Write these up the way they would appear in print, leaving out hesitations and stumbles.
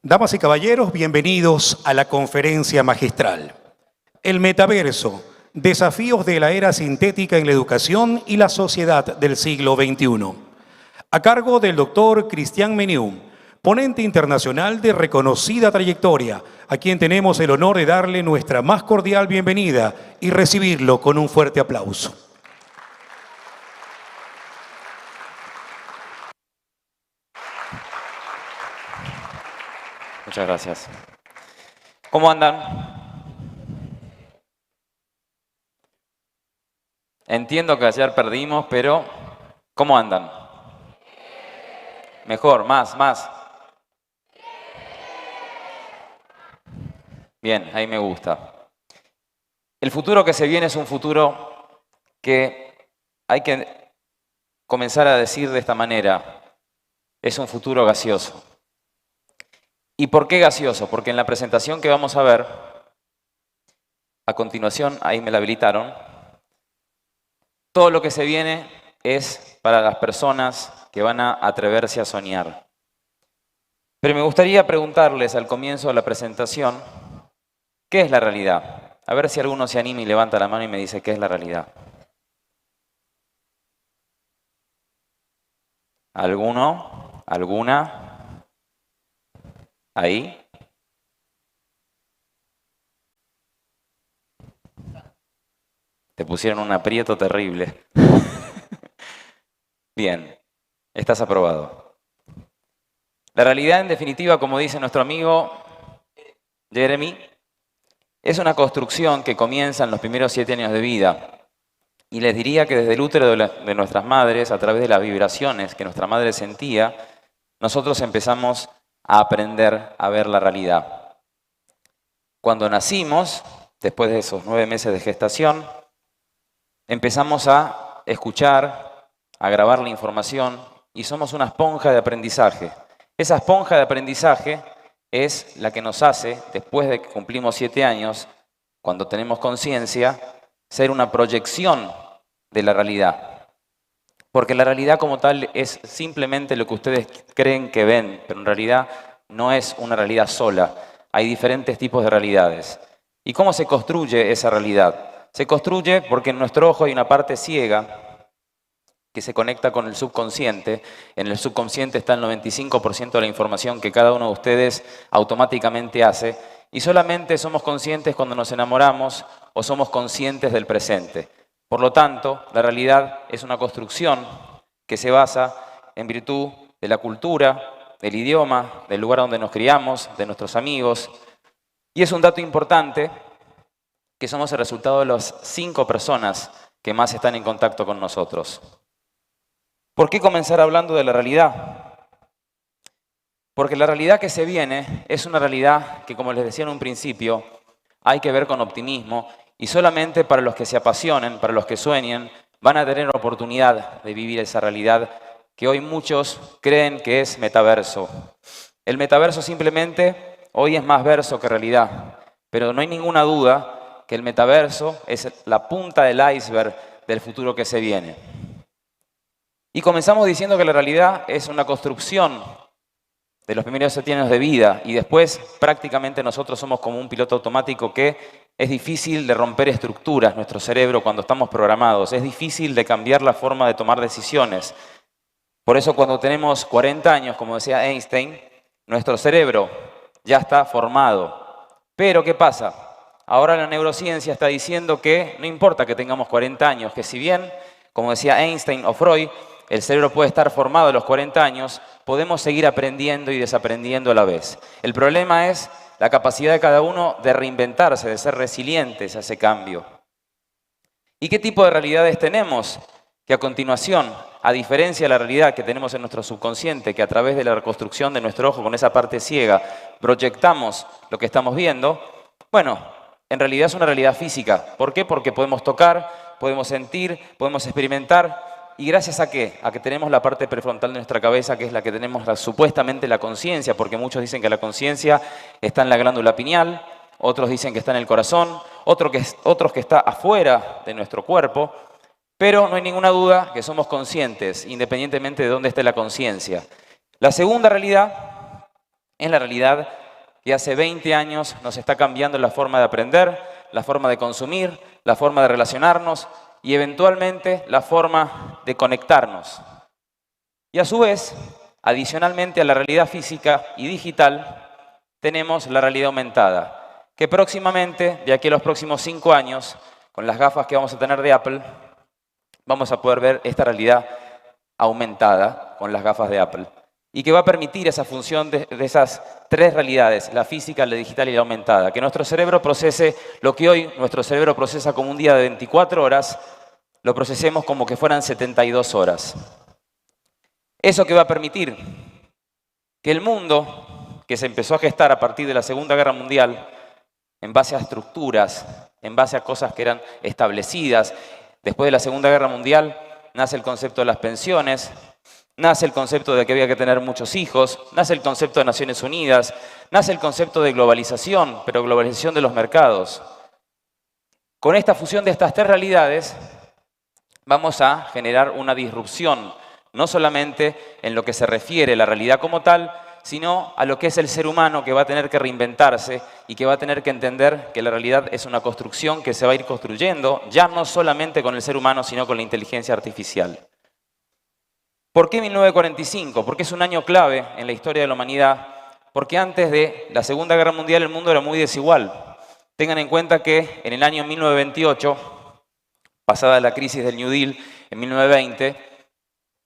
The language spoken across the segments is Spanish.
Damas y caballeros, bienvenidos a la conferencia magistral. El metaverso, desafíos de la era sintética en la educación y la sociedad del siglo XXI. A cargo del doctor Cristian Meniú, ponente internacional de reconocida trayectoria, a quien tenemos el honor de darle nuestra más cordial bienvenida y recibirlo con un fuerte aplauso. Muchas gracias. ¿Cómo andan? Entiendo que ayer perdimos, pero ¿cómo andan? Mejor, más. Bien, ahí me gusta. El futuro que se viene es un futuro que hay que comenzar a decir de esta manera. Es un futuro gaseoso. ¿Y por qué gaseoso? Porque en la presentación que vamos a ver, a continuación, ahí me la habilitaron, todo lo que se viene es para las personas que van a atreverse a soñar. Pero me gustaría preguntarles al comienzo de la presentación, ¿qué es la realidad? A ver si alguno se anima y levanta la mano y me dice qué es la realidad. ¿Alguno? ¿Alguna? ¿Ahí? Te pusieron un aprieto terrible. Bien, estás aprobado. La realidad, en definitiva, como dice nuestro amigo Jeremy, es una construcción que comienza en los primeros 7 años de vida. Y les diría que desde el útero de nuestras madres, a través de las vibraciones que nuestra madre sentía, nosotros empezamos a aprender a ver la realidad. Cuando nacimos, después de esos 9 meses de gestación, empezamos a escuchar, a grabar la información y somos una esponja de aprendizaje. Esa esponja de aprendizaje es la que nos hace, después de que cumplimos 7 años, cuando tenemos conciencia, ser una proyección de la realidad. Porque la realidad como tal es simplemente lo que ustedes creen que ven, pero en realidad no es una realidad sola. Hay diferentes tipos de realidades. ¿Y cómo se construye esa realidad? Se construye porque en nuestro ojo hay una parte ciega que se conecta con el subconsciente. En el subconsciente está el 95% de la información que cada uno de ustedes automáticamente hace. Y solamente somos conscientes cuando nos enamoramos o somos conscientes del presente. Por lo tanto, la realidad es una construcción que se basa en virtud de la cultura, del idioma, del lugar donde nos criamos, de nuestros amigos. Y es un dato importante que somos el resultado de las 5 personas que más están en contacto con nosotros. ¿Por qué comenzar hablando de la realidad? Porque la realidad que se viene es una realidad que, como les decía en un principio, hay que ver con optimismo. Y solamente para los que se apasionen, para los que sueñen, van a tener oportunidad de vivir esa realidad que hoy muchos creen que es metaverso. El metaverso simplemente hoy es más verso que realidad, pero no hay ninguna duda que el metaverso es la punta del iceberg del futuro que se viene. Y comenzamos diciendo que la realidad es una construcción de los primeros 7 años de vida y después prácticamente nosotros somos como un piloto automático que es difícil de romper estructuras, nuestro cerebro cuando estamos programados, es difícil de cambiar la forma de tomar decisiones. Por eso cuando tenemos 40 años, como decía Einstein, nuestro cerebro ya está formado. Pero ¿qué pasa? Ahora la neurociencia está diciendo que no importa que tengamos 40 años, que si bien, como decía Einstein o Freud, el cerebro puede estar formado a los 40 años, podemos seguir aprendiendo y desaprendiendo a la vez. El problema es la capacidad de cada uno de reinventarse, de ser resilientes a ese cambio. ¿Y qué tipo de realidades tenemos? Que a continuación, a diferencia de la realidad que tenemos en nuestro subconsciente, que a través de la reconstrucción de nuestro ojo con esa parte ciega proyectamos lo que estamos viendo, bueno, en realidad es una realidad física. ¿Por qué? Porque podemos tocar, podemos sentir, podemos experimentar. ¿Y gracias a qué? A que tenemos la parte prefrontal de nuestra cabeza, que es la que tenemos supuestamente la conciencia, porque muchos dicen que la conciencia está en la glándula pineal, otros dicen que está en el corazón, otros que está afuera de nuestro cuerpo, pero no hay ninguna duda que somos conscientes, independientemente de dónde esté la conciencia. La segunda realidad es la realidad que hace 20 años nos está cambiando la forma de aprender, la forma de consumir, la forma de relacionarnos y eventualmente la forma de conectarnos. Y a su vez, adicionalmente a la realidad física y digital, tenemos la realidad aumentada, que próximamente, de aquí a los próximos 5 años, con las gafas que vamos a tener de Apple, vamos a poder ver esta realidad aumentada con las gafas de Apple. Y que va a permitir esa función de esas 3 realidades, la física, la digital y la aumentada. Que nuestro cerebro procese lo que hoy nuestro cerebro procesa como un día de 24 horas, lo procesemos como que fueran 72 horas. Eso que va a permitir que el mundo, que se empezó a gestar a partir de la Segunda Guerra Mundial, en base a estructuras, en base a cosas que eran establecidas, después de la Segunda Guerra Mundial nace el concepto de las pensiones, nace el concepto de que había que tener muchos hijos, nace el concepto de Naciones Unidas, nace el concepto de globalización, pero globalización de los mercados. Con esta fusión de estas 3 realidades, vamos a generar una disrupción, no solamente en lo que se refiere a la realidad como tal, sino a lo que es el ser humano que va a tener que reinventarse y que va a tener que entender que la realidad es una construcción que se va a ir construyendo, ya no solamente con el ser humano, sino con la inteligencia artificial. ¿Por qué 1945? Porque es un año clave en la historia de la humanidad, porque antes de la Segunda Guerra Mundial el mundo era muy desigual. Tengan en cuenta que en el año 1928, pasada la crisis del New Deal en 1920,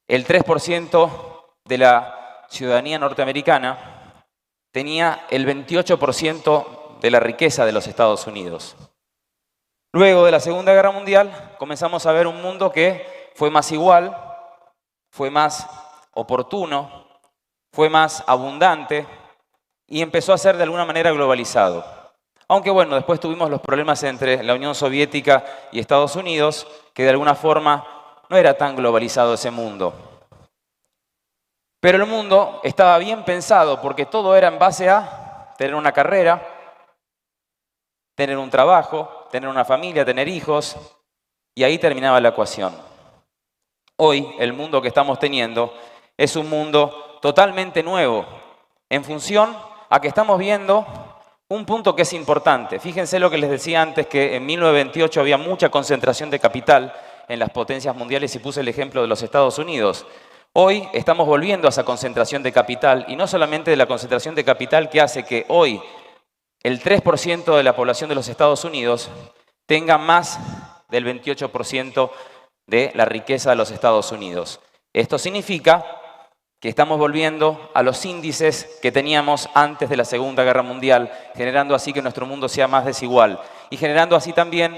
el 3% de la ciudadanía norteamericana tenía el 28% de la riqueza de los Estados Unidos. Luego de la Segunda Guerra Mundial comenzamos a ver un mundo que fue más igual, fue más oportuno, fue más abundante y empezó a ser de alguna manera globalizado. Aunque bueno, después tuvimos los problemas entre la Unión Soviética y Estados Unidos, que de alguna forma no era tan globalizado ese mundo. Pero el mundo estaba bien pensado porque todo era en base a tener una carrera, tener un trabajo, tener una familia, tener hijos, y ahí terminaba la ecuación. Hoy, el mundo que estamos teniendo es un mundo totalmente nuevo, en función a que estamos viendo un punto que es importante. Fíjense lo que les decía antes, que en 1928 había mucha concentración de capital en las potencias mundiales y puse el ejemplo de los Estados Unidos. Hoy estamos volviendo a esa concentración de capital, y no solamente de la concentración de capital que hace que hoy el 3% de la población de los Estados Unidos tenga más del 28% de la riqueza de los Estados Unidos. Esto significa que estamos volviendo a los índices que teníamos antes de la Segunda Guerra Mundial, generando así que nuestro mundo sea más desigual y generando así también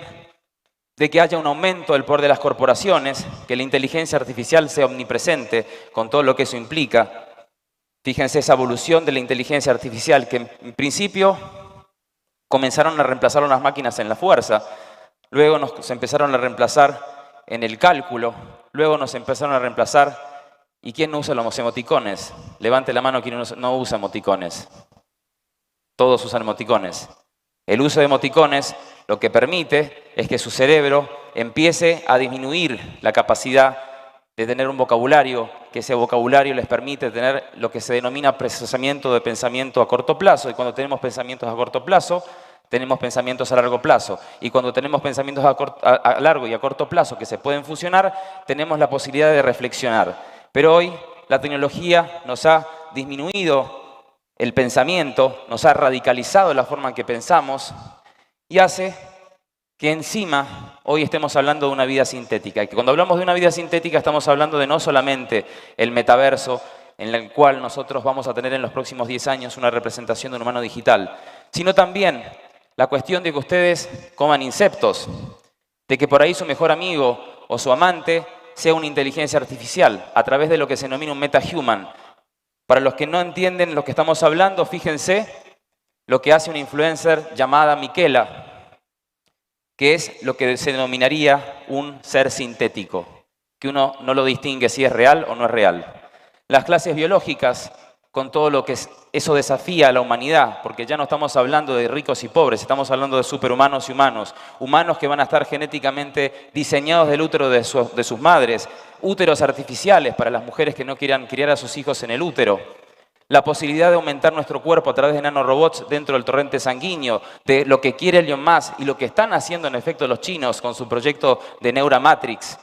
de que haya un aumento del poder de las corporaciones, que la inteligencia artificial sea omnipresente con todo lo que eso implica. Fíjense esa evolución de la inteligencia artificial que en principio comenzaron a reemplazar a las máquinas en la fuerza, luego nos empezaron a reemplazar en el cálculo, luego nos empezaron a reemplazar. ¿Y quién no usa los emoticones? Levante la mano quien no usa emoticones. Todos usan emoticones. El uso de emoticones lo que permite es que su cerebro empiece a disminuir la capacidad de tener un vocabulario, que ese vocabulario les permite tener lo que se denomina procesamiento de pensamiento a corto plazo. Y cuando tenemos pensamientos a corto plazo, tenemos pensamientos a largo plazo. Y cuando tenemos pensamientos a largo y a corto plazo que se pueden fusionar, tenemos la posibilidad de reflexionar. Pero hoy la tecnología nos ha disminuido el pensamiento, nos ha radicalizado la forma en que pensamos y hace que encima hoy estemos hablando de una vida sintética. Y que cuando hablamos de una vida sintética estamos hablando de no solamente el metaverso, en el cual nosotros vamos a tener en los próximos 10 años una representación de un humano digital, sino también la cuestión de que ustedes coman insectos, de que por ahí su mejor amigo o su amante sea una inteligencia artificial, a través de lo que se denomina un metahuman. Para los que no entienden lo que estamos hablando, fíjense lo que hace una influencer llamada Miquela, que es lo que se denominaría un ser sintético, que uno no lo distingue si es real o no es real. Las clases biológicas, con todo lo que eso desafía a la humanidad, porque ya no estamos hablando de ricos y pobres, estamos hablando de superhumanos y humanos, humanos que van a estar genéticamente diseñados del útero de sus madres, úteros artificiales para las mujeres que no quieran criar a sus hijos en el útero. la posibilidad de aumentar nuestro cuerpo a través de nanorobots dentro del torrente sanguíneo, de lo que quiere Elon Musk y lo que están haciendo en efecto los chinos con su proyecto de Neuramatrix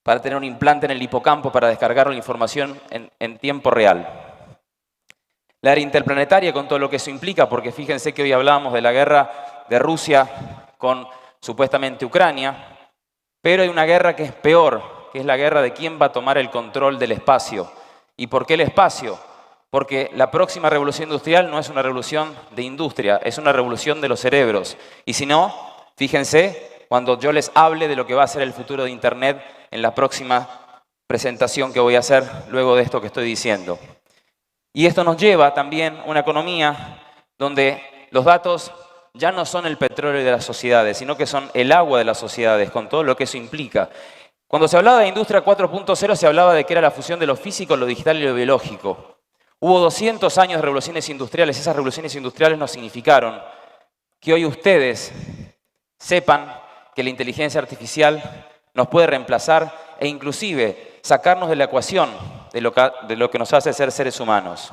para tener un implante en el hipocampo para descargar la información en tiempo real. La era interplanetaria con todo lo que eso implica, porque fíjense que hoy hablábamos de la guerra de Rusia con supuestamente Ucrania, pero hay una guerra que es peor, que es la guerra de quién va a tomar el control del espacio. ¿Y por qué el espacio? Porque la próxima revolución industrial no es una revolución de industria, es una revolución de los cerebros. Y si no, fíjense, cuando yo les hable de lo que va a ser el futuro de Internet en la próxima presentación que voy a hacer luego de esto que estoy diciendo. Y esto nos lleva también a una economía donde los datos ya no son el petróleo de las sociedades, sino que son el agua de las sociedades, con todo lo que eso implica. Cuando se hablaba de Industria 4.0 se hablaba de que era la fusión de lo físico, lo digital y lo biológico. Hubo 200 años de revoluciones industriales. Esas revoluciones industriales nos significaron que hoy ustedes sepan que la inteligencia artificial nos puede reemplazar e inclusive sacarnos de la ecuación de lo que nos hace ser seres humanos.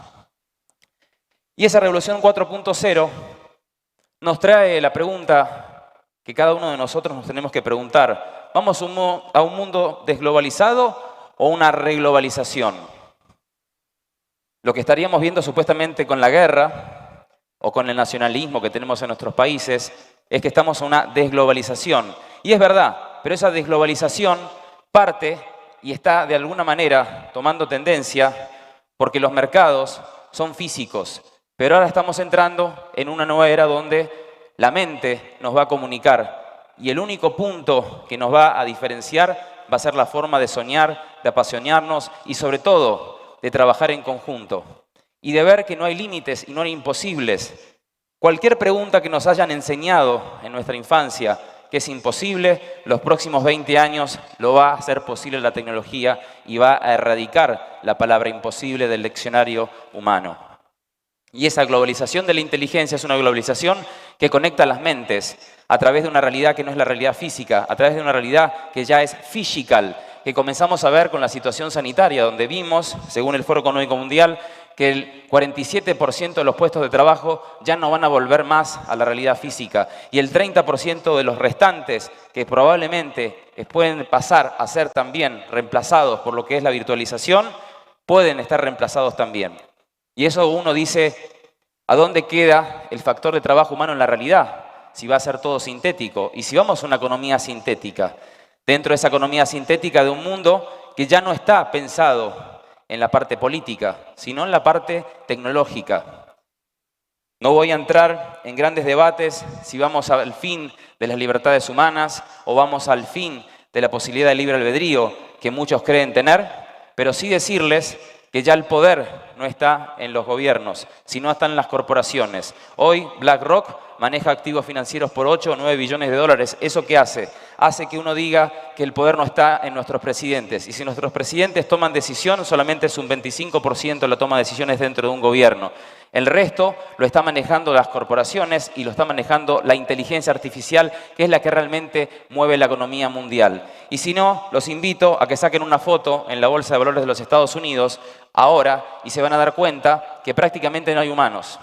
Y esa revolución 4.0 nos trae la pregunta que cada uno de nosotros nos tenemos que preguntar. ¿Vamos a un mundo desglobalizado o una reglobalización? Lo que estaríamos viendo supuestamente con la guerra o con el nacionalismo que tenemos en nuestros países es que estamos en una desglobalización. Y es verdad, pero esa desglobalización parte y está de alguna manera tomando tendencia porque los mercados son físicos. Pero ahora estamos entrando en una nueva era donde la mente nos va a comunicar y el único punto que nos va a diferenciar va a ser la forma de soñar, de apasionarnos y sobre todo de trabajar en conjunto y de ver que no hay límites y no hay imposibles. Cualquier pregunta que nos hayan enseñado en nuestra infancia que es imposible, los próximos 20 años lo va a hacer posible la tecnología y va a erradicar la palabra imposible del diccionario humano. Y esa globalización de la inteligencia es una globalización que conecta las mentes a través de una realidad que no es la realidad física, a través de una realidad que ya es physical, que comenzamos a ver con la situación sanitaria, donde vimos, según el Foro Económico Mundial, que el 47% de los puestos de trabajo ya no van a volver más a la realidad física y el 30% de los restantes, que probablemente pueden pasar a ser también reemplazados por lo que es la virtualización, pueden estar reemplazados también. Y eso uno dice, ¿a dónde queda el factor de trabajo humano en la realidad? Si va a ser todo sintético y si vamos a una economía sintética, dentro de esa economía sintética de un mundo que ya no está pensado en la parte política, sino en la parte tecnológica. No voy a entrar en grandes debates si vamos al fin de las libertades humanas o vamos al fin de la posibilidad de libre albedrío que muchos creen tener, pero sí decirles que ya el poder no está en los gobiernos, sino está en las corporaciones. Hoy BlackRock maneja activos financieros por 8 o 9 billones de dólares. ¿Eso qué hace? Hace que uno diga que el poder no está en nuestros presidentes. Y si nuestros presidentes toman decisión, solamente es un 25% la toma de decisiones dentro de un gobierno. El resto lo está manejando las corporaciones y lo está manejando la inteligencia artificial, que es la que realmente mueve la economía mundial. Y si no, los invito a que saquen una foto en la Bolsa de Valores de los Estados Unidos ahora y se van a dar cuenta que prácticamente no hay humanos.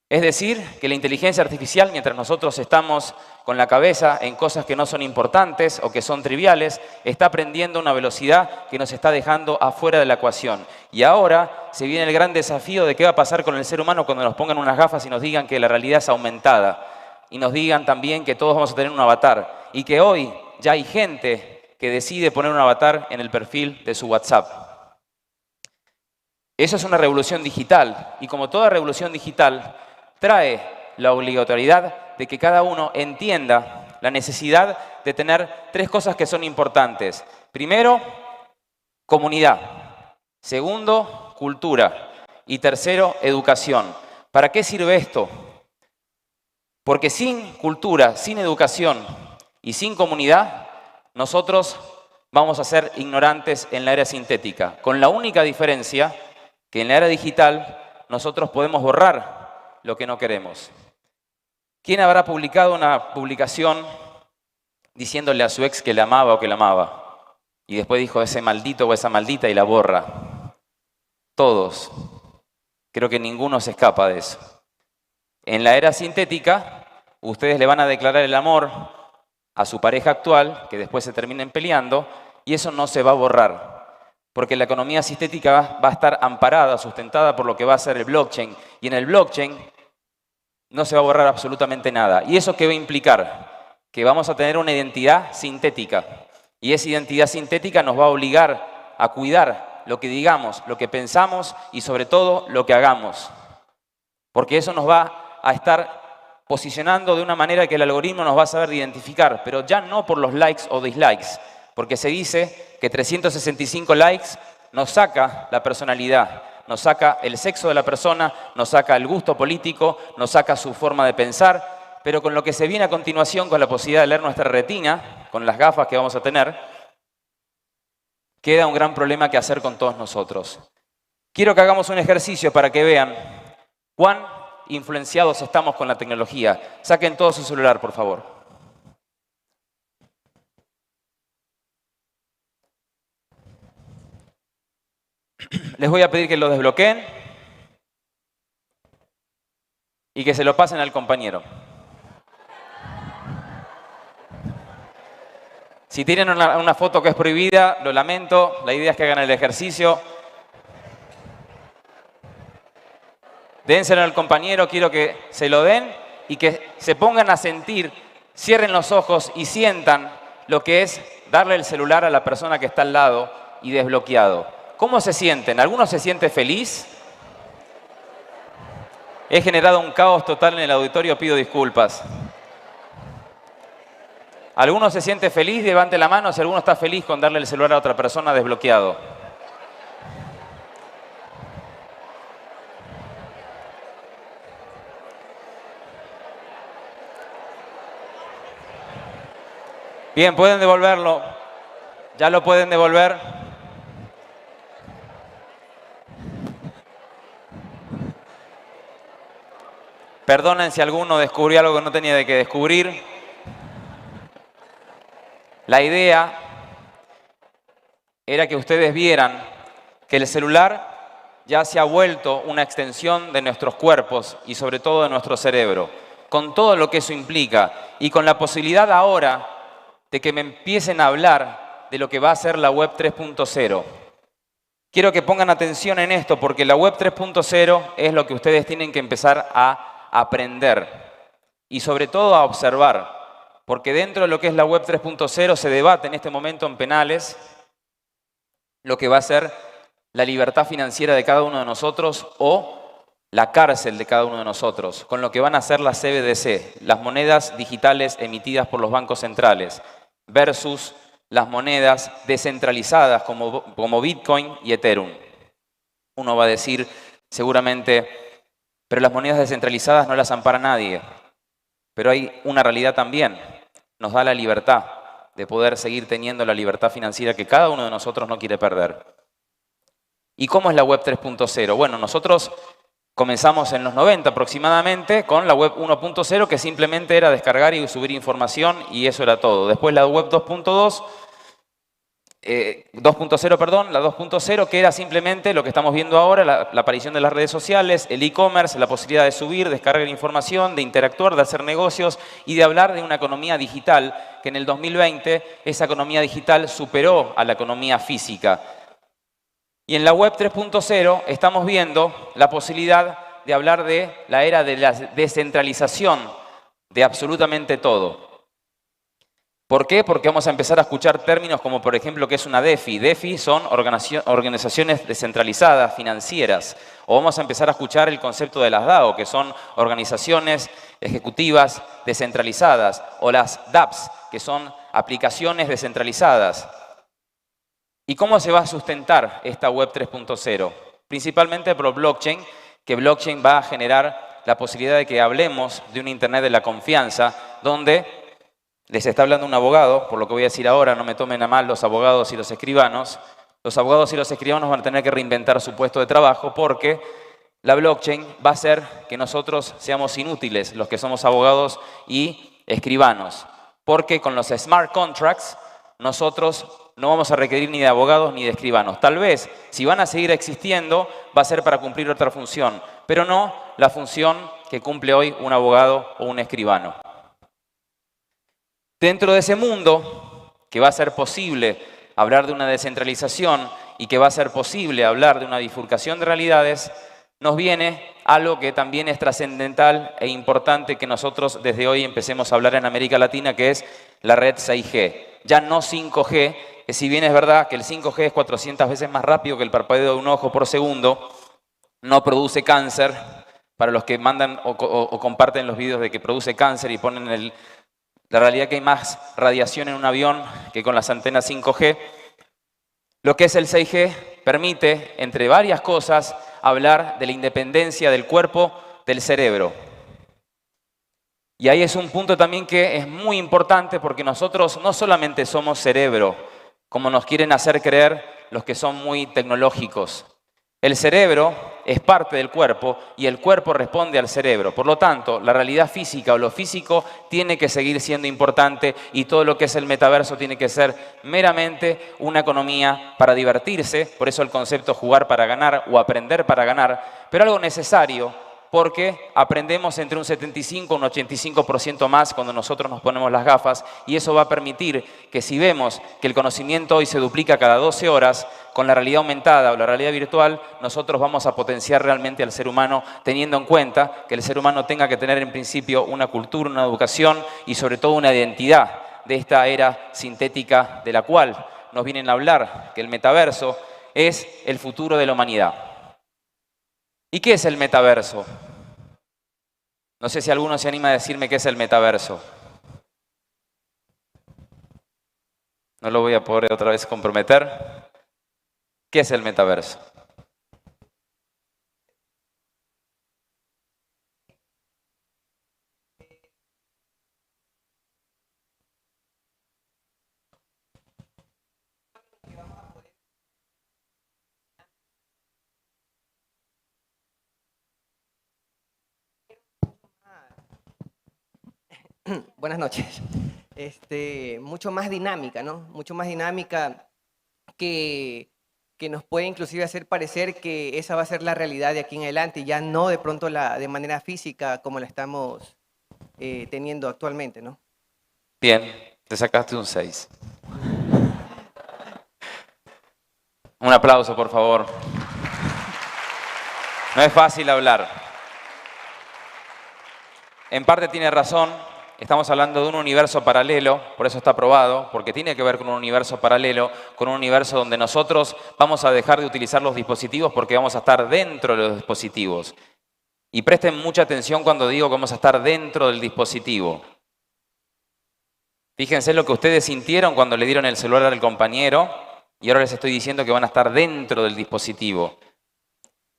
Es decir, que la inteligencia artificial, mientras nosotros estamos con la cabeza en cosas que no son importantes o que son triviales, está aprendiendo a una velocidad que nos está dejando afuera de la ecuación. Y ahora se viene el gran desafío de qué va a pasar con el ser humano cuando nos pongan unas gafas y nos digan que la realidad es aumentada. Y nos digan también que todos vamos a tener un avatar. Y que hoy ya hay gente que decide poner un avatar en el perfil de su WhatsApp. Eso es una revolución digital. Y como toda revolución digital, trae la obligatoriedad de que cada uno entienda la necesidad de tener 3 cosas que son importantes. Primero, comunidad. Segundo, cultura. Y tercero, educación. ¿Para qué sirve esto? Porque sin cultura, sin educación y sin comunidad, nosotros vamos a ser ignorantes en la era sintética. Con la única diferencia que en la era digital nosotros podemos borrar lo que no queremos. ¿Quién habrá publicado una publicación diciéndole a su ex que le amaba o que la amaba? Y después dijo ese maldito o esa maldita y la borra. Todos. Creo que ninguno se escapa de eso. En la era sintética, ustedes le van a declarar el amor a su pareja actual, que después se terminen peleando, y eso no se va a borrar, porque la economía sintética va a estar amparada, sustentada por lo que va a ser el blockchain, y en el blockchain no se va a borrar absolutamente nada. ¿Y eso qué va a implicar? Que vamos a tener una identidad sintética, y esa identidad sintética nos va a obligar a cuidar lo que digamos, lo que pensamos y sobre todo lo que hagamos, porque eso nos va a estar posicionando de una manera que el algoritmo nos va a saber identificar, pero ya no por los likes o dislikes, porque se dice que 365 likes nos saca la personalidad, nos saca el sexo de la persona, nos saca el gusto político, nos saca su forma de pensar, pero con lo que se viene a continuación, con la posibilidad de leer nuestra retina, con las gafas que vamos a tener, queda un gran problema que hacer con todos nosotros. Quiero que hagamos un ejercicio para que vean cuán influenciados estamos con la tecnología. Saquen todo su celular, por favor. Les voy a pedir que lo desbloqueen y que se lo pasen al compañero. Si tienen una foto que es prohibida, lo lamento. La idea es que hagan el ejercicio. Dénselo al compañero, quiero que se lo den y que se pongan a sentir, cierren los ojos y sientan lo que es darle el celular a la persona que está al lado y desbloqueado. ¿Cómo se sienten? ¿Alguno se siente feliz? He generado un caos total en el auditorio, pido disculpas. ¿Alguno se siente feliz? Levante la mano si alguno está feliz con darle el celular a otra persona desbloqueado. Bien, pueden devolverlo. Ya lo pueden devolver. Perdonen si alguno descubrió algo que no tenía que descubrir. La idea era que ustedes vieran que el celular ya se ha vuelto una extensión de nuestros cuerpos y sobre todo de nuestro cerebro, con todo lo que eso implica y con la posibilidad ahora de que me empiecen a hablar de lo que va a ser la web 3.0. Quiero que pongan atención en esto porque la web 3.0 es lo que ustedes tienen que empezar a aprender y sobre todo a observar. Porque dentro de lo que es la web 3.0 se debate en este momento en penales lo que va a ser la libertad financiera de cada uno de nosotros o la cárcel de cada uno de nosotros, con lo que van a ser las CBDC, las monedas digitales emitidas por los bancos centrales, versus las monedas descentralizadas como Bitcoin y Ethereum. Uno va a decir seguramente, pero las monedas descentralizadas no las ampara nadie. Pero hay una realidad también, nos da la libertad de poder seguir teniendo la libertad financiera que cada uno de nosotros no quiere perder. ¿Y cómo es la web 3.0? Bueno, nosotros comenzamos en los 90 aproximadamente con la web 1.0 que simplemente era descargar y subir información y eso era todo. Después la web 2.0, la 2.0 que era simplemente lo que estamos viendo ahora, la aparición de las redes sociales, el e-commerce, la posibilidad de subir, descargar información, de interactuar, de hacer negocios y de hablar de una economía digital que en el 2020 esa economía digital superó a la economía física. Y en la web 3.0 estamos viendo la posibilidad de hablar de la era de la descentralización de absolutamente todo. ¿Por qué? Porque vamos a empezar a escuchar términos como, por ejemplo, ¿qué es una DeFi? DeFi son organizaciones descentralizadas, financieras. O vamos a empezar a escuchar el concepto de las DAO, que son organizaciones ejecutivas descentralizadas. O las dApps, que son aplicaciones descentralizadas. ¿Y cómo se va a sustentar esta web 3.0? Principalmente por blockchain, que blockchain va a generar la posibilidad de que hablemos de un Internet de la confianza, donde les está hablando un abogado, por lo que voy a decir ahora, no me tomen a mal los abogados y los escribanos. Los abogados y los escribanos van a tener que reinventar su puesto de trabajo porque la blockchain va a hacer que nosotros seamos inútiles, los que somos abogados y escribanos. Porque con los smart contracts nosotros no vamos a requerir ni de abogados ni de escribanos. Tal vez, si van a seguir existiendo, va a ser para cumplir otra función, pero no la función que cumple hoy un abogado o un escribano. Dentro de ese mundo, que va a ser posible hablar de una descentralización y que va a ser posible hablar de una bifurcación de realidades, nos viene algo que también es trascendental e importante que nosotros desde hoy empecemos a hablar en América Latina, que es la red 6G. Ya no 5G, que si bien es verdad que el 5G es 400 veces más rápido que el parpadeo de un ojo por segundo, no produce cáncer. Para los que mandan o comparten los vídeos de que produce cáncer y ponen la realidad que hay más radiación en un avión que con las antenas 5G. Lo que es el 6G permite, entre varias cosas, hablar de la independencia del cuerpo del cerebro. Y ahí es un punto también que es muy importante porque nosotros no solamente somos cerebro, como nos quieren hacer creer los que son muy tecnológicos. El cerebro es parte del cuerpo y el cuerpo responde al cerebro. Por lo tanto, la realidad física o lo físico tiene que seguir siendo importante y todo lo que es el metaverso tiene que ser meramente una economía para divertirse. Por eso el concepto jugar para ganar o aprender para ganar, pero algo necesario porque aprendemos entre un 75 y un 85% más cuando nosotros nos ponemos las gafas y eso va a permitir que si vemos que el conocimiento hoy se duplica cada 12 horas, con la realidad aumentada o la realidad virtual, nosotros vamos a potenciar realmente al ser humano teniendo en cuenta que el ser humano tenga que tener en principio una cultura, una educación y sobre todo una identidad de esta era sintética de la cual nos vienen a hablar, que el metaverso es el futuro de la humanidad. ¿Y qué es el metaverso? No sé si alguno se anima a decirme qué es el metaverso. No lo voy a poder otra vez comprometer. ¿Qué es el metaverso? Buenas noches. Mucho más dinámica, ¿no? Mucho más dinámica que nos puede inclusive hacer parecer que esa va a ser la realidad de aquí en adelante, ya no de pronto de manera física como la estamos teniendo actualmente, ¿no? Bien, te sacaste un 6. Un aplauso, por favor. No es fácil hablar. En parte tiene razón. Estamos hablando de un universo paralelo, por eso está aprobado, porque tiene que ver con un universo paralelo, con un universo donde nosotros vamos a dejar de utilizar los dispositivos porque vamos a estar dentro de los dispositivos. Y presten mucha atención cuando digo que vamos a estar dentro del dispositivo. Fíjense lo que ustedes sintieron cuando le dieron el celular al compañero y ahora les estoy diciendo que van a estar dentro del dispositivo.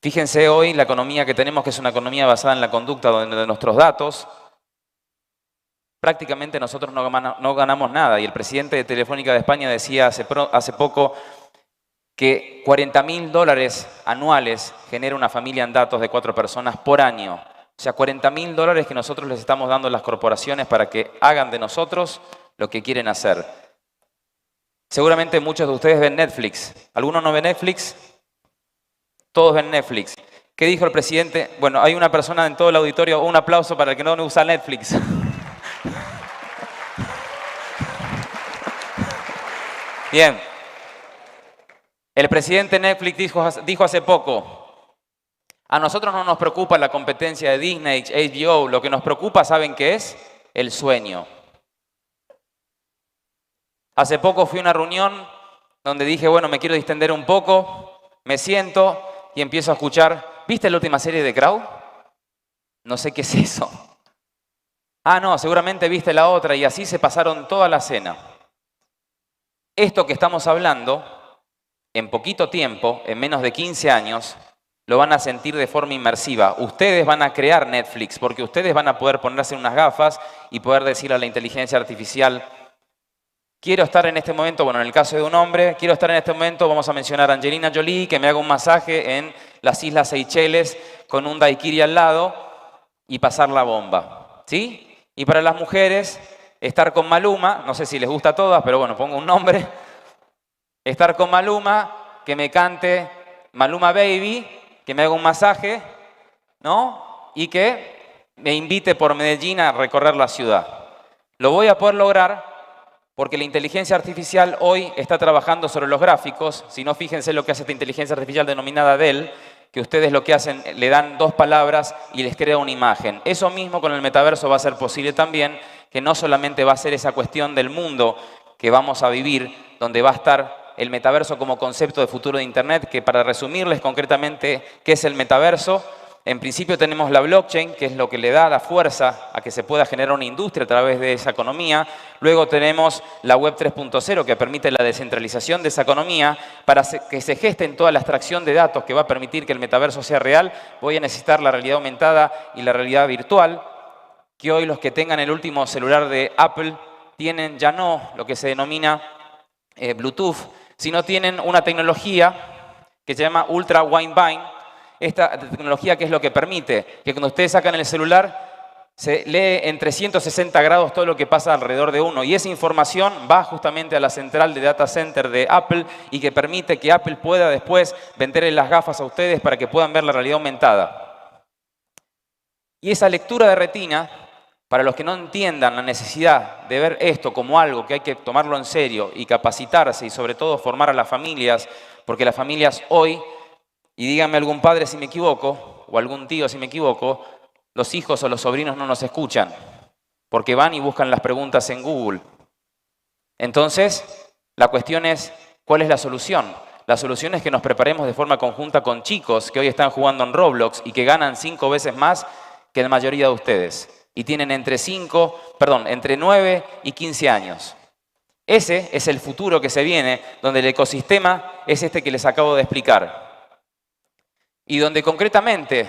Fíjense hoy la economía que tenemos, que es una economía basada en la conducta de nuestros datos. Prácticamente nosotros no ganamos nada y el presidente de Telefónica de España decía hace poco que $40.000 anuales genera una familia en datos de 4 personas por año. O sea, $40.000 que nosotros les estamos dando a las corporaciones para que hagan de nosotros lo que quieren hacer. Seguramente muchos de ustedes ven Netflix. ¿Alguno no ve Netflix? Todos ven Netflix. ¿Qué dijo el presidente? Bueno, hay una persona en todo el auditorio, un aplauso para el que no usa Netflix. Bien. El presidente Netflix dijo hace poco, a nosotros no nos preocupa la competencia de Disney, HBO, lo que nos preocupa, ¿saben qué es? El sueño. Hace poco fui a una reunión donde dije, bueno, me quiero distender un poco, me siento y empiezo a escuchar, ¿viste la última serie de Crow? No sé qué es eso. Ah, no, seguramente viste la otra y así se pasaron toda la cena. Esto que estamos hablando, en poquito tiempo, en menos de 15 años, lo van a sentir de forma inmersiva. Ustedes van a crear Netflix porque ustedes van a poder ponerse unas gafas y poder decirle a la inteligencia artificial, quiero estar en este momento, bueno, en el caso de un hombre, quiero estar en este momento, vamos a mencionar a Angelina Jolie, que me haga un masaje en las Islas Seychelles con un daiquiri al lado y pasar la bomba, ¿sí? Y para las mujeres, estar con Maluma, no sé si les gusta a todas, pero bueno, pongo un nombre, estar con Maluma, que me cante Maluma Baby, que me haga un masaje, ¿no? Y que me invite por Medellín a recorrer la ciudad. Lo voy a poder lograr porque la inteligencia artificial hoy está trabajando sobre los gráficos. Si no, fíjense lo que hace esta inteligencia artificial denominada DEL, que ustedes lo que hacen, le dan 2 palabras y les crea una imagen. Eso mismo con el metaverso va a ser posible también, que no solamente va a ser esa cuestión del mundo que vamos a vivir, donde va a estar el metaverso como concepto de futuro de Internet, que para resumirles concretamente qué es el metaverso, en principio tenemos la blockchain, que es lo que le da la fuerza a que se pueda generar una industria a través de esa economía. Luego tenemos la web 3.0, que permite la descentralización de esa economía. Para que se geste en toda la extracción de datos que va a permitir que el metaverso sea real, voy a necesitar la realidad aumentada y la realidad virtual, que hoy los que tengan el último celular de Apple tienen ya no lo que se denomina Bluetooth, sino tienen una tecnología que se llama Ultra Wideband. Esta tecnología, ¿qué es lo que permite? Que cuando ustedes sacan el celular, se lee en 360 grados todo lo que pasa alrededor de uno. Y esa información va justamente a la central de data center de Apple y que permite que Apple pueda después venderles las gafas a ustedes para que puedan ver la realidad aumentada. Y esa lectura de retina, para los que no entiendan la necesidad de ver esto como algo que hay que tomarlo en serio y capacitarse y sobre todo formar a las familias, porque las familias hoy, y díganme algún padre si me equivoco, o algún tío si me equivoco, los hijos o los sobrinos no nos escuchan, porque van y buscan las preguntas en Google. Entonces, la cuestión es, ¿cuál es la solución? La solución es que nos preparemos de forma conjunta con chicos que hoy están jugando en Roblox y que ganan 5 veces más que la mayoría de ustedes. Y tienen entre 9 y 15 años. Ese es el futuro que se viene, donde el ecosistema es este que les acabo de explicar. Y donde concretamente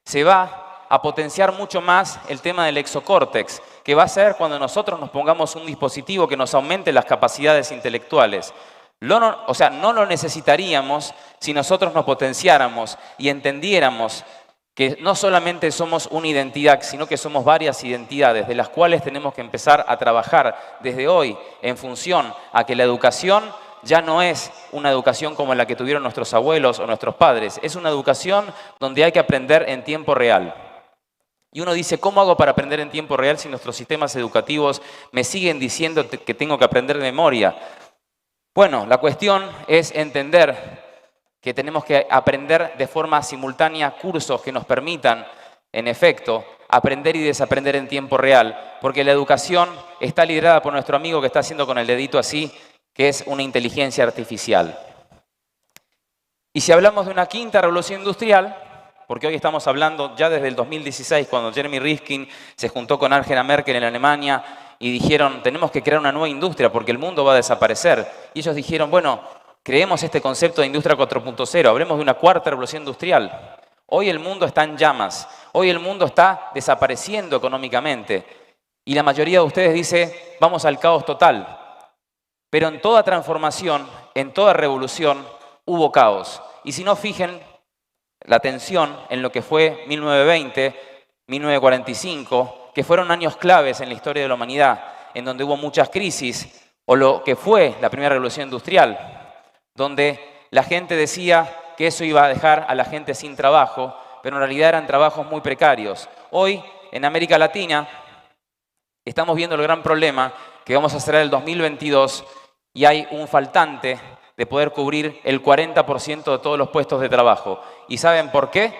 se va a potenciar mucho más el tema del exocórtex, que va a ser cuando nosotros nos pongamos un dispositivo que nos aumente las capacidades intelectuales. O sea, no lo necesitaríamos si nosotros nos potenciáramos y entendiéramos que no solamente somos una identidad, sino que somos varias identidades, de las cuales tenemos que empezar a trabajar desde hoy en función a que la educación ya no es una educación como la que tuvieron nuestros abuelos o nuestros padres, es una educación donde hay que aprender en tiempo real. Y uno dice, ¿cómo hago para aprender en tiempo real si nuestros sistemas educativos me siguen diciendo que tengo que aprender de memoria? Bueno, la cuestión es entender que tenemos que aprender de forma simultánea cursos que nos permitan, en efecto, aprender y desaprender en tiempo real, porque la educación está liderada por nuestro amigo que está haciendo con el dedito así, que es una inteligencia artificial. Y si hablamos de una quinta revolución industrial, porque hoy estamos hablando ya desde el 2016, cuando Jeremy Rifkin se juntó con Angela Merkel en Alemania y dijeron, tenemos que crear una nueva industria porque el mundo va a desaparecer. Y ellos dijeron, bueno, creemos este concepto de industria 4.0, hablemos de una cuarta revolución industrial. Hoy el mundo está en llamas, hoy el mundo está desapareciendo económicamente y la mayoría de ustedes dice, vamos al caos total. Pero en toda transformación, en toda revolución, hubo caos. Y si no, fijen la atención en lo que fue 1920, 1945, que fueron años claves en la historia de la humanidad, en donde hubo muchas crisis, o lo que fue la primera revolución industrial, donde la gente decía que eso iba a dejar a la gente sin trabajo, pero en realidad eran trabajos muy precarios. Hoy, en América Latina, estamos viendo el gran problema que vamos a cerrar el 2022 y hay un faltante de poder cubrir el 40% de todos los puestos de trabajo. ¿Y saben por qué?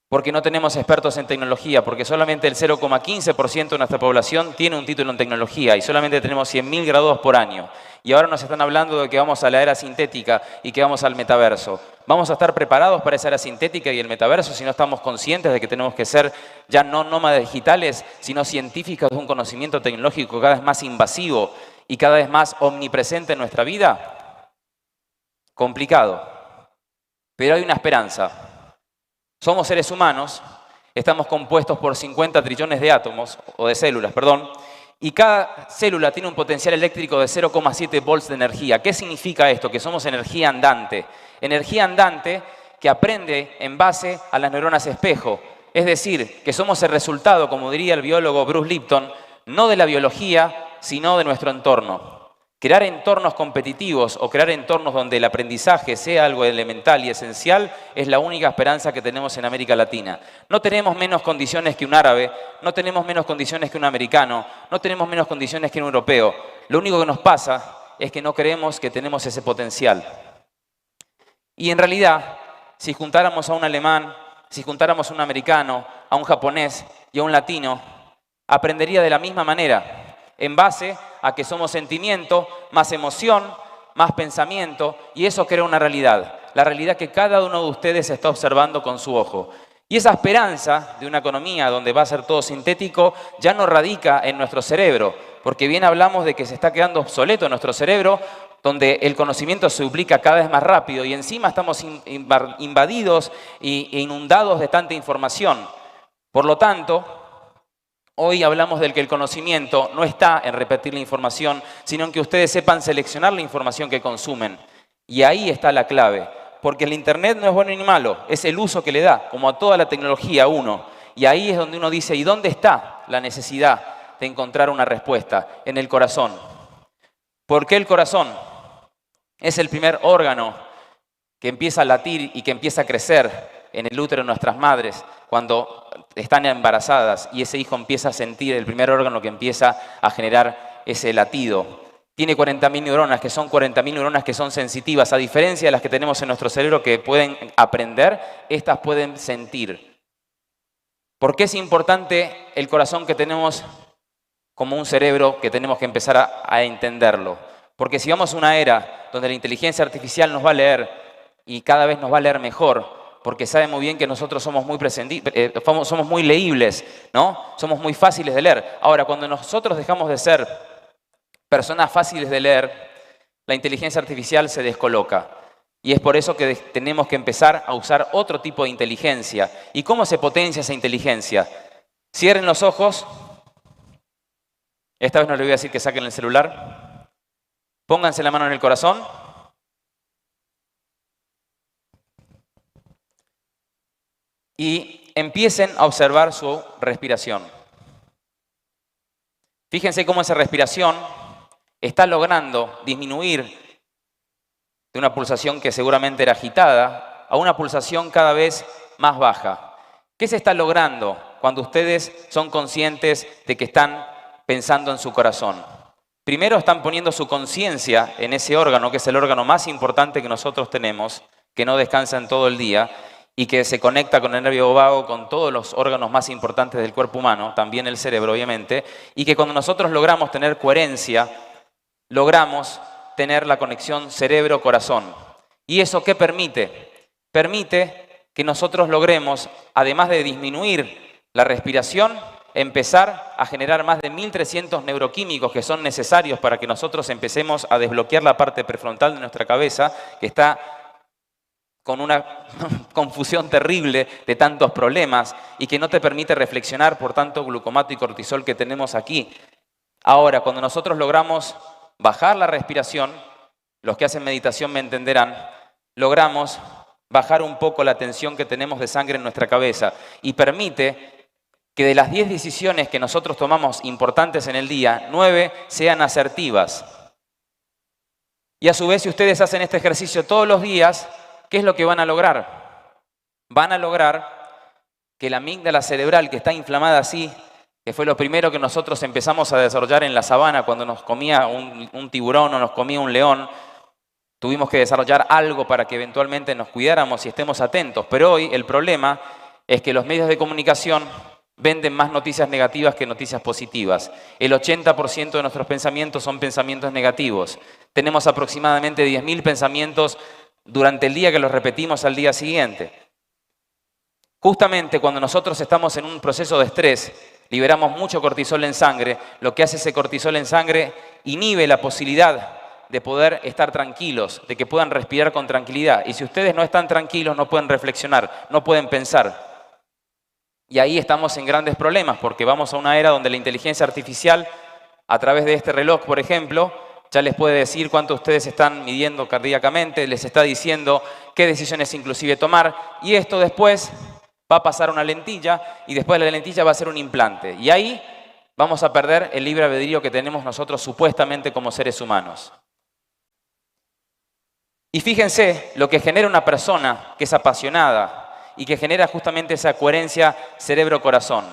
Porque no tenemos expertos en tecnología, porque solamente el 0,15% de nuestra población tiene un título en tecnología y solamente tenemos 100.000 graduados por año. Y ahora nos están hablando de que vamos a la era sintética y que vamos al metaverso. ¿Vamos a estar preparados para esa era sintética y el metaverso si no estamos conscientes de que tenemos que ser ya no nómadas digitales, sino científicos de un conocimiento tecnológico cada vez más invasivo y cada vez más omnipresente en nuestra vida? Complicado. Pero hay una esperanza. Somos seres humanos, estamos compuestos por 50 trillones de átomos, o de células, perdón, y cada célula tiene un potencial eléctrico de 0,7 volts de energía. ¿Qué significa esto? Que somos energía andante. Energía andante que aprende en base a las neuronas espejo. Es decir, que somos el resultado, como diría el biólogo Bruce Lipton, no de la biología, sino de nuestro entorno. Crear entornos competitivos o crear entornos donde el aprendizaje sea algo elemental y esencial es la única esperanza que tenemos en América Latina. No tenemos menos condiciones que un árabe, no tenemos menos condiciones que un americano, no tenemos menos condiciones que un europeo. Lo único que nos pasa es que no creemos que tenemos ese potencial. Y en realidad, si juntáramos a un alemán, si juntáramos a un americano, a un japonés y a un latino, aprendería de la misma manera, en base a que somos sentimiento, más emoción, más pensamiento, y eso crea una realidad. La realidad que cada uno de ustedes está observando con su ojo. Y esa esperanza de una economía donde va a ser todo sintético ya no radica en nuestro cerebro, porque bien hablamos de que se está quedando obsoleto nuestro cerebro, donde el conocimiento se duplica cada vez más rápido y encima estamos invadidos e inundados de tanta información. Por lo tanto, hoy hablamos del que el conocimiento no está en repetir la información, sino en que ustedes sepan seleccionar la información que consumen. Y ahí está la clave, porque el Internet no es bueno ni malo, es el uso que le da, como a toda la tecnología a uno. Y ahí es donde uno dice, ¿y dónde está la necesidad de encontrar una respuesta? En el corazón. ¿Por qué el corazón? Es el primer órgano que empieza a latir y que empieza a crecer en el útero de nuestras madres cuando están embarazadas y ese hijo empieza a sentir el primer órgano que empieza a generar ese latido. Tiene 40.000 neuronas, que son 40.000 neuronas que son sensitivas. A diferencia de las que tenemos en nuestro cerebro que pueden aprender, estas pueden sentir. ¿Por qué es importante el corazón que tenemos como un cerebro que tenemos que empezar a entenderlo? Porque si vamos a una era donde la inteligencia artificial nos va a leer y cada vez nos va a leer mejor, porque sabe muy bien que nosotros somos muy leíbles, ¿no? Somos muy fáciles de leer. Ahora, cuando nosotros dejamos de ser personas fáciles de leer, la inteligencia artificial se descoloca. Y es por eso que tenemos que empezar a usar otro tipo de inteligencia. ¿Y cómo se potencia esa inteligencia? Cierren los ojos. Esta vez no les voy a decir que saquen el celular. Pónganse la mano en el corazón. Y empiecen a observar su respiración. Fíjense cómo esa respiración está logrando disminuir de una pulsación que seguramente era agitada a una pulsación cada vez más baja. ¿Qué se está logrando cuando ustedes son conscientes de que están pensando en su corazón? Primero están poniendo su conciencia en ese órgano, que es el órgano más importante que nosotros tenemos, que no descansa en todo el día, y que se conecta con el nervio vago, con todos los órganos más importantes del cuerpo humano, también el cerebro obviamente, y que cuando nosotros logramos tener coherencia, logramos tener la conexión cerebro-corazón. ¿Y eso qué permite? Permite que nosotros logremos, además de disminuir la respiración, empezar a generar más de 1.300 neuroquímicos que son necesarios para que nosotros empecemos a desbloquear la parte prefrontal de nuestra cabeza, que está con una confusión terrible de tantos problemas y que no te permite reflexionar por tanto glucomato y cortisol que tenemos aquí. Ahora, cuando nosotros logramos bajar la respiración, los que hacen meditación me entenderán, logramos bajar un poco la tensión que tenemos de sangre en nuestra cabeza y permite que de las 10 decisiones que nosotros tomamos importantes en el día, 9 sean asertivas. Y a su vez, si ustedes hacen este ejercicio todos los días, ¿qué es lo que van a lograr? Van a lograr que la amígdala cerebral, que está inflamada así, que fue lo primero que nosotros empezamos a desarrollar en la sabana cuando nos comía un tiburón o nos comía un león, tuvimos que desarrollar algo para que eventualmente nos cuidáramos y estemos atentos. Pero hoy el problema es que los medios de comunicación venden más noticias negativas que noticias positivas. El 80% de nuestros pensamientos son pensamientos negativos. Tenemos aproximadamente 10.000 pensamientos durante el día que los repetimos al día siguiente. Justamente cuando nosotros estamos en un proceso de estrés, liberamos mucho cortisol en sangre. Lo que hace ese cortisol en sangre inhibe la posibilidad de poder estar tranquilos, de que puedan respirar con tranquilidad. Y si ustedes no están tranquilos, no pueden reflexionar, no pueden pensar. Y ahí estamos en grandes problemas, porque vamos a una era donde la inteligencia artificial, a través de este reloj, por ejemplo, ya les puede decir cuánto ustedes están midiendo cardíacamente, les está diciendo qué decisiones inclusive tomar, y esto después va a pasar a una lentilla, y después de la lentilla va a ser un implante. Y ahí vamos a perder el libre albedrío que tenemos nosotros supuestamente como seres humanos. Y fíjense lo que genera una persona que es apasionada y que genera justamente esa coherencia cerebro-corazón.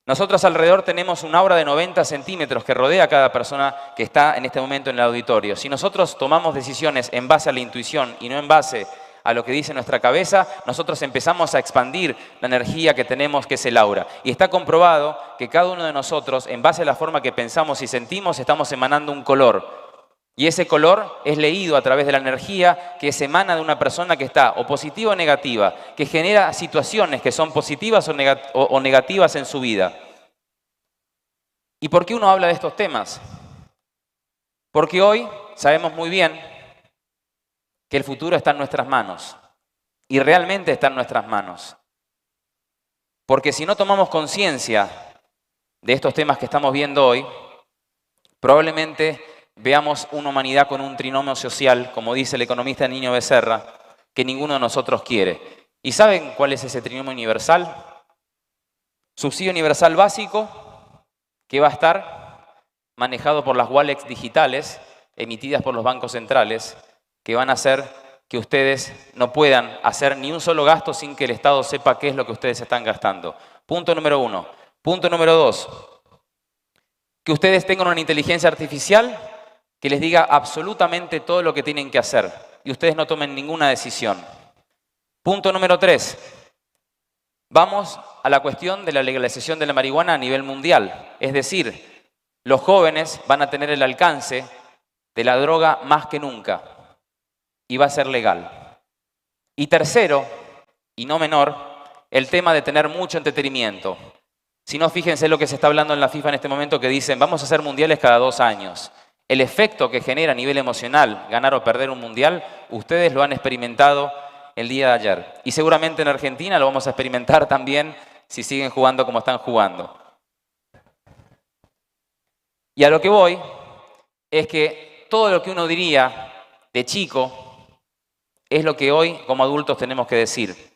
Nosotros alrededor tenemos una aura de 90 centímetros que rodea a cada persona que está en este momento en el auditorio. Si nosotros tomamos decisiones en base a la intuición y no en base a lo que dice nuestra cabeza, nosotros empezamos a expandir la energía que tenemos, que es el aura. Y está comprobado que cada uno de nosotros, en base a la forma que pensamos y sentimos, estamos emanando un color. Y ese color es leído a través de la energía que se emana de una persona que está o positiva o negativa, que genera situaciones que son positivas o negativas en su vida. ¿Y por qué uno habla de estos temas? Porque hoy sabemos muy bien que el futuro está en nuestras manos. Y realmente está en nuestras manos. Porque si no tomamos conciencia de estos temas que estamos viendo hoy, probablemente veamos una humanidad con un trinomio social, como dice el economista Niño Becerra, que ninguno de nosotros quiere. ¿Y saben cuál es ese trinomio universal? Subsidio universal básico, que va a estar manejado por las wallets digitales, emitidas por los bancos centrales, que van a hacer que ustedes no puedan hacer ni un solo gasto sin que el Estado sepa qué es lo que ustedes están gastando. Punto número 1. Punto número 2. Que ustedes tengan una inteligencia artificial que les diga absolutamente todo lo que tienen que hacer y ustedes no tomen ninguna decisión. Punto número 3. Vamos a la cuestión de la legalización de la marihuana a nivel mundial. Es decir, los jóvenes van a tener el alcance de la droga más que nunca y va a ser legal. Y tercero, y no menor, el tema de tener mucho entretenimiento. Si no, fíjense lo que se está hablando en la FIFA en este momento, que dicen vamos a hacer mundiales cada 2 años. El efecto que genera a nivel emocional ganar o perder un mundial, ustedes lo han experimentado el día de ayer. Y seguramente en Argentina lo vamos a experimentar también si siguen jugando como están jugando. Y a lo que voy es que todo lo que uno diría de chico es lo que hoy como adultos tenemos que decir.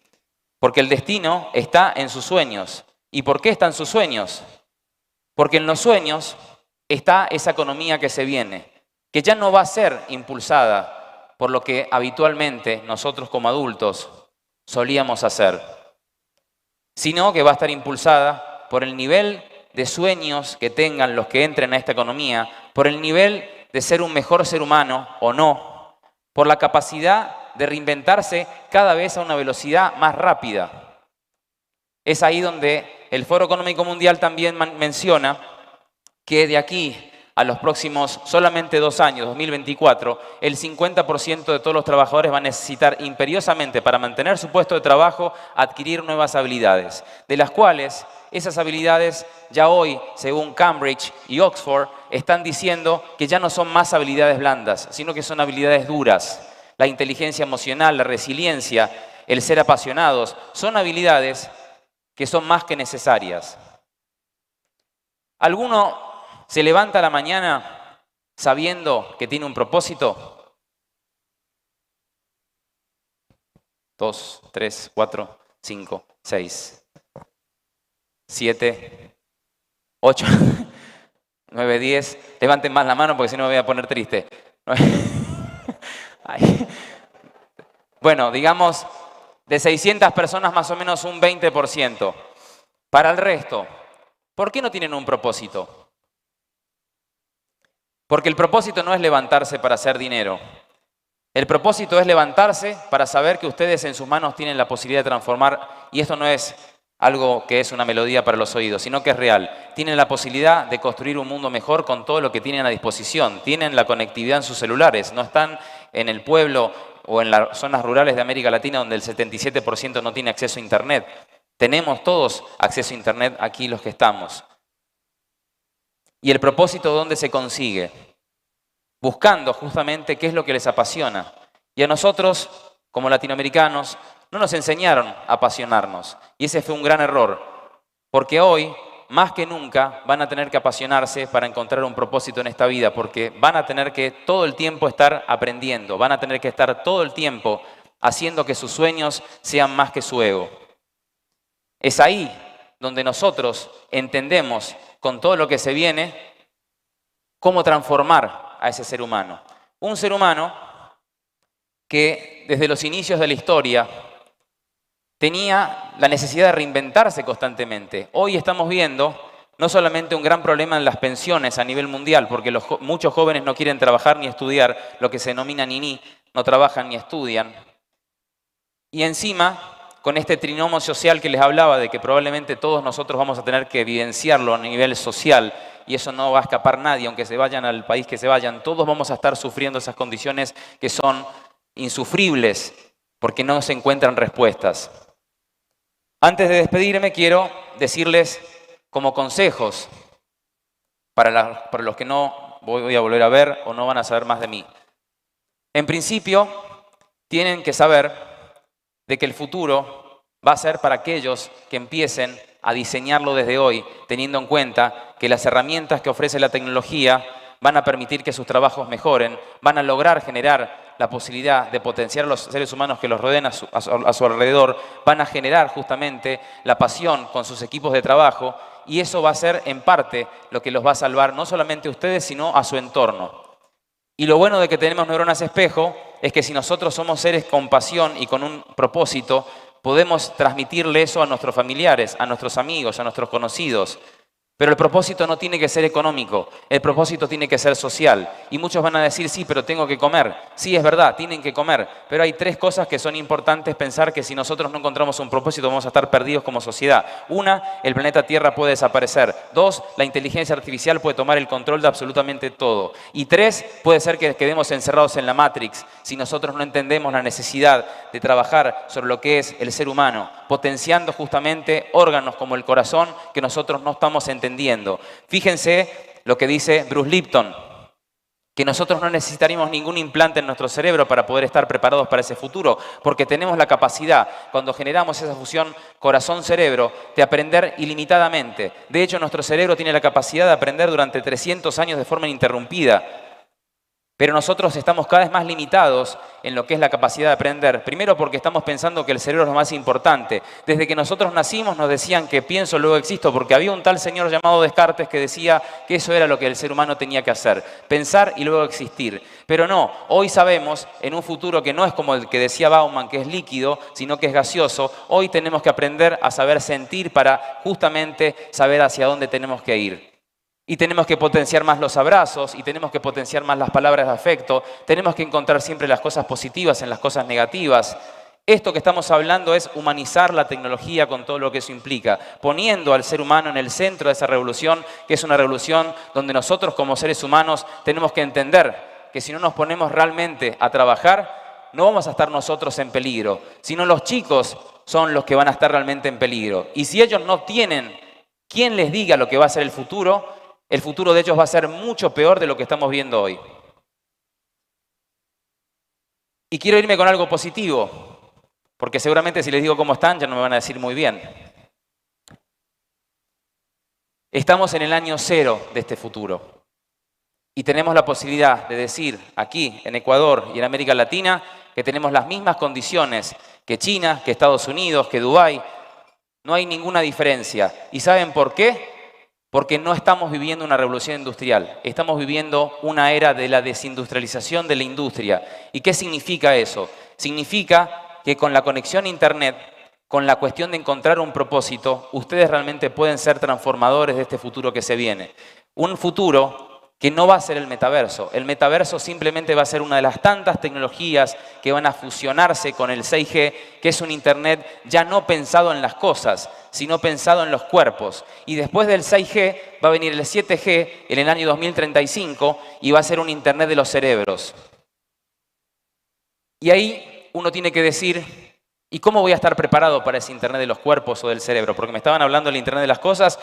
Porque el destino está en sus sueños. ¿Y por qué están sus sueños? Porque en los sueños está esa economía que se viene, que ya no va a ser impulsada por lo que habitualmente nosotros como adultos solíamos hacer, sino que va a estar impulsada por el nivel de sueños que tengan los que entren a esta economía, por el nivel de ser un mejor ser humano o no, por la capacidad de reinventarse cada vez a una velocidad más rápida. Es ahí donde el Foro Económico Mundial también menciona que de aquí a los próximos solamente 2 años, 2024, el 50% de todos los trabajadores va a necesitar imperiosamente para mantener su puesto de trabajo adquirir nuevas habilidades, de las cuales esas habilidades ya hoy, según Cambridge y Oxford, están diciendo que ya no son más habilidades blandas, sino que son habilidades duras. La inteligencia emocional, la resiliencia, el ser apasionados, son habilidades que son más que necesarias. ¿Alguno se levanta a la mañana sabiendo que tiene un propósito? 2, 3, 4, 5, 6, 7, 8, 9, 10. Levanten más la mano porque si no me voy a poner triste. Bueno, digamos, de 600 personas más o menos un 20%. Para el resto, ¿por qué no tienen un propósito? Porque el propósito no es levantarse para hacer dinero. El propósito es levantarse para saber que ustedes en sus manos tienen la posibilidad de transformar, y esto no es algo que es una melodía para los oídos, sino que es real. Tienen la posibilidad de construir un mundo mejor con todo lo que tienen a disposición. Tienen la conectividad en sus celulares, no están en el pueblo o en las zonas rurales de América Latina donde el 77% no tiene acceso a Internet. Tenemos todos acceso a Internet aquí los que estamos. ¿Y el propósito dónde se consigue? Buscando justamente qué es lo que les apasiona. Y a nosotros, como latinoamericanos, no nos enseñaron a apasionarnos. Y ese fue un gran error. Porque hoy, más que nunca, van a tener que apasionarse para encontrar un propósito en esta vida. Porque van a tener que todo el tiempo estar aprendiendo. Van a tener que estar todo el tiempo haciendo que sus sueños sean más que su ego. Es ahí donde nosotros entendemos con todo lo que se viene cómo transformar a ese ser humano. Un ser humano que desde los inicios de la historia tenía la necesidad de reinventarse constantemente. Hoy estamos viendo no solamente un gran problema en las pensiones a nivel mundial, porque muchos jóvenes no quieren trabajar ni estudiar, lo que se denomina niní, no trabajan ni estudian. Y encima, con este trinomio social que les hablaba, de que probablemente todos nosotros vamos a tener que evidenciarlo a nivel social, y eso no va a escapar nadie, aunque se vayan al país que se vayan, todos vamos a estar sufriendo esas condiciones que son insufribles, porque no se encuentran respuestas. Antes de despedirme, quiero decirles como consejos para los que no voy a volver a ver o no van a saber más de mí. En principio, tienen que saber de que el futuro va a ser para aquellos que empiecen a diseñarlo desde hoy, teniendo en cuenta que las herramientas que ofrece la tecnología van a permitir que sus trabajos mejoren, van a lograr generar la posibilidad de potenciar a los seres humanos que los rodean a su alrededor, van a generar justamente la pasión con sus equipos de trabajo, y eso va a ser en parte lo que los va a salvar no solamente a ustedes, sino a su entorno. Y lo bueno de que tenemos neuronas espejo es que si nosotros somos seres con pasión y con un propósito, podemos transmitirle eso a nuestros familiares, a nuestros amigos, a nuestros conocidos. Pero el propósito no tiene que ser económico, el propósito tiene que ser social. Y muchos van a decir, sí, pero tengo que comer. Sí, es verdad, tienen que comer. Pero hay tres cosas que son importantes pensar que si nosotros no encontramos un propósito vamos a estar perdidos como sociedad. Una, el planeta Tierra puede desaparecer. Dos, la inteligencia artificial puede tomar el control de absolutamente todo. Y tres, puede ser que quedemos encerrados en la Matrix si nosotros no entendemos la necesidad de trabajar sobre lo que es el ser humano, potenciando justamente órganos como el corazón que nosotros no estamos entendiendo. Fíjense lo que dice Bruce Lipton, que nosotros no necesitaríamos ningún implante en nuestro cerebro para poder estar preparados para ese futuro, porque tenemos la capacidad, cuando generamos esa fusión corazón-cerebro, de aprender ilimitadamente. De hecho, nuestro cerebro tiene la capacidad de aprender durante 300 años de forma ininterrumpida. Pero nosotros estamos cada vez más limitados en lo que es la capacidad de aprender. Primero porque estamos pensando que el cerebro es lo más importante. Desde que nosotros nacimos nos decían que pienso, luego existo, porque había un tal señor llamado Descartes que decía que eso era lo que el ser humano tenía que hacer, pensar y luego existir. Pero no, hoy sabemos, en un futuro que no es como el que decía Bauman, que es líquido, sino que es gaseoso, hoy tenemos que aprender a saber sentir para justamente saber hacia dónde tenemos que ir. Y tenemos que potenciar más los abrazos, y tenemos que potenciar más las palabras de afecto, tenemos que encontrar siempre las cosas positivas en las cosas negativas. Esto que estamos hablando es humanizar la tecnología con todo lo que eso implica, poniendo al ser humano en el centro de esa revolución, que es una revolución donde nosotros como seres humanos tenemos que entender que si no nos ponemos realmente a trabajar, no vamos a estar nosotros en peligro, sino los chicos son los que van a estar realmente en peligro. Y si ellos no tienen quien les diga lo que va a ser el futuro de ellos va a ser mucho peor de lo que estamos viendo hoy. Y quiero irme con algo positivo, porque seguramente si les digo cómo están ya no me van a decir muy bien. Estamos en el año cero de este futuro. Y tenemos la posibilidad de decir aquí, en Ecuador y en América Latina, que tenemos las mismas condiciones que China, que Estados Unidos, que Dubái. No hay ninguna diferencia. ¿Y saben por qué? Porque no estamos viviendo una revolución industrial, estamos viviendo una era de la desindustrialización de la industria. ¿Y qué significa eso? Significa que con la conexión a Internet, con la cuestión de encontrar un propósito, ustedes realmente pueden ser transformadores de este futuro que se viene. Un futuro que no va a ser el metaverso. El metaverso simplemente va a ser una de las tantas tecnologías que van a fusionarse con el 6G, que es un Internet ya no pensado en las cosas, sino pensado en los cuerpos. Y después del 6G va a venir el 7G en el año 2035 y va a ser un Internet de los cerebros. Y ahí uno tiene que decir, ¿y cómo voy a estar preparado para ese Internet de los cuerpos o del cerebro? Porque me estaban hablando del Internet de las cosas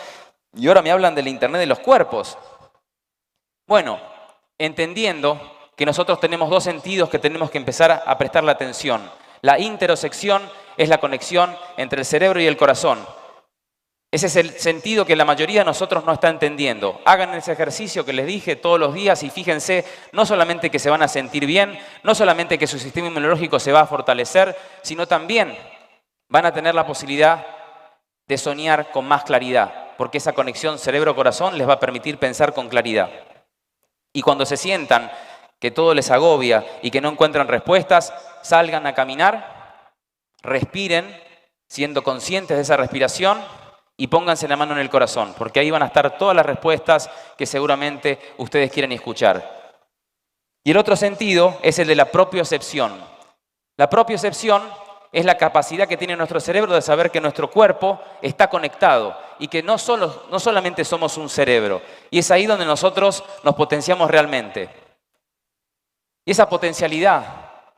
y ahora me hablan del Internet de los cuerpos. Bueno, entendiendo que nosotros tenemos dos sentidos que tenemos que empezar a prestarle atención. La interocepción es la conexión entre el cerebro y el corazón. Ese es el sentido que la mayoría de nosotros no está entendiendo. Hagan ese ejercicio que les dije todos los días y fíjense, no solamente que se van a sentir bien, no solamente que su sistema inmunológico se va a fortalecer, sino también van a tener la posibilidad de soñar con más claridad, porque esa conexión cerebro-corazón les va a permitir pensar con claridad. Y cuando se sientan que todo les agobia y que no encuentran respuestas, salgan a caminar, respiren, siendo conscientes de esa respiración y pónganse la mano en el corazón, porque ahí van a estar todas las respuestas que seguramente ustedes quieren escuchar. Y el otro sentido es el de la propiocepción. La propiocepción es la capacidad que tiene nuestro cerebro de saber que nuestro cuerpo está conectado y que no solamente somos un cerebro. Y es ahí donde nosotros nos potenciamos realmente. Y esa potencialidad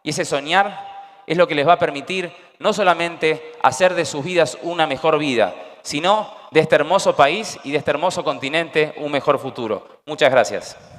y ese soñar es lo que les va a permitir no solamente hacer de sus vidas una mejor vida, sino de este hermoso país y de este hermoso continente un mejor futuro. Muchas gracias.